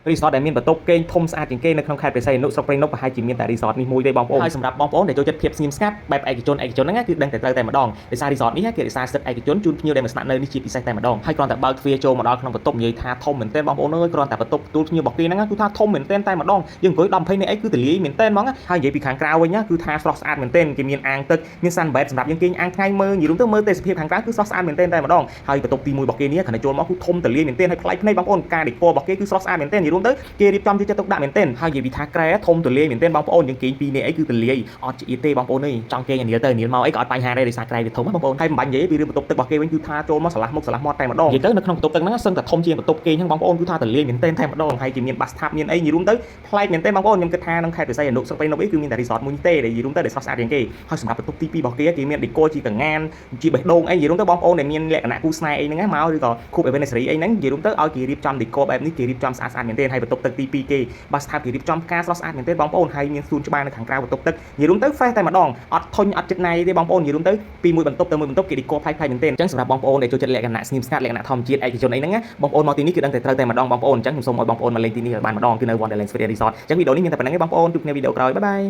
รีสอร์ทដែលមានបន្ទប់គេងធំស្អាតជាងគេនៅក្នុងខេត្តព្រះសីហនុស្រុកព្រៃនប់ប្រហែលជាមានតែរីសอร์ทនេះមួយទេបងប្អូនហើយសម្រាប់បងប្អូនដែលចូលចិត្តភាពស្ងៀមស្ងាត់បែបឯកជនហ្នឹងគឺដឹងតែត្រូវតែម្ដងដោយសាររីសอร์ทនេះគេរក្សាសិទ្ធិឯកជនជូនភ្ញៀវដែលមកស្នាក់នៅនេះជាពិសេសតែម្ដងហើយគ្រាន់តែបើកទ្វារចូលមកដល់ក្នុងបន្ទប់និយាយថាធំមែនទែនបងប្អូនអើយគ្រាន់តែបន្ទប់ទទួលភ្ញៀវរបស់គេហ្នឹងគឺថាធំមែនទែនតែម្ដងយើងអង្គុយ10 20នាក់អីគឺទលាយមែនទែនហ្មងហើយនិយាយពីខាងក្រៅវិញគឺថាស្រស់ស្អាតមែនទែនគេមានអាងទឹកមានសាន់បែតសម្រាប់យើងគេងអាំងថ្ងៃមើលនិយាយរួមទៅមើលទេសភាពខាងក្រៅគឺស្រស់ស្អាតមែនទែនតែម្ដងហើយបន្ទប់ទី1របស់គេនេះគ្រាន់តែចូលមកគឺធំទលាយមែនទែនហើយប្លែកភ្នែកបងប្អូនការដេក័ររបស់គេគឺស្រស់ស្អាតមែនទែននិយាយរួមទៅគេរៀបចំយកចិត្តទុកដាក់មែនទែនហើយនិយាយពីថាក្រែធំទលាយមែនទែនបងប្អូនយើងគេង2នាក់អីគឺទលាយអត់ជាទេបងប្អូនអើយចង់គេងអានីលទៅអានីលមកអីក៏អត់បញ្ហាដែរដោយសារក្រែវាធំបងប្អូនហើយមិនបាញ់និយាយពីរឿងបន្ទប់ទឹករបស់គេវិញគឺថាចូលមកឆ្លាស់មុខឆ្លាស់មាត់តែម្ដងនិយាយទៅនៅក្នុងបន្ទប់ទឹកហ្នឹងសឹងតែធំជាងបន្ទប់គេងហ្នឹងបងប្អូនគឺថាទលាយមែនទែនតែម្ដងហើយជាមានបាសថាបមានអីនិយាយរួមទៅប្លែកមែនទែនបងប្អូនខ្ញុំគិតថាក្នុងខេត្តព្រះសីហនុស្រុកព្រៃនប់អីគឺមានតែរីសอร์ทមួយនេះទេដែលនិយាយរួមទៅដែលស្រស់ស្អាតជាងគេហើយសម្រាប់បន្ទប់ទី2របស់គេគេមានដេក័រជាកងានជាបេះដូងអីនិយាយរួមទៅបងប្អូនដែលមានលក្ខណៈគូស្នេហ៍អីហ្នឹងមកឬក៏ខូប anniversary អីហ្នឹងនិយាយរួមទៅឲ្យគេរៀបចំដេក័របែបនេះគេរៀបចំស្អាតមែនទែនហើយបន្ទប់ទឹកទី2គេបាសថាបគេរៀបចំផ្កាស្រស់ស្អាតមែនទែនបងប្អូនហើយមានសួនច្បារនៅខាងក្រៅបន្ទប់ទឹកនិយាយរួមទៅ fresh តែម្ដងអត់ធុញអត់ចិត្តណៃទេបងប្អូននិយាយរួមទៅពីមួយបន្ទប់ទៅមួយបន្ទប់គេដេក័រប្លែកៗមែនទែនអញ្ចឹងសម្រាប់បងប្អូនដែលចូលចិត្តលក្ខណៈស្ងៀមស្ងាត់លក្ខណៈធម្មជាតិឯកជនអីហ្នឹងបងប្អូនមកទីនេះគឺដឹងតែត្រូវតែម្ដងបងប្អូនអញ្ចឹងខ្ញុំសូមឲ្យបងប្អូនមកលេងទីនេះឲ្យបានម្ដងគឺនៅ Wonderland Sphere Resort អញ្ចឹងវីដេអូនេះមានតែប៉ុណ្្នឹងទេបងប្អូនជួបគ្នាវីដេអូក្រោយបាយបាយ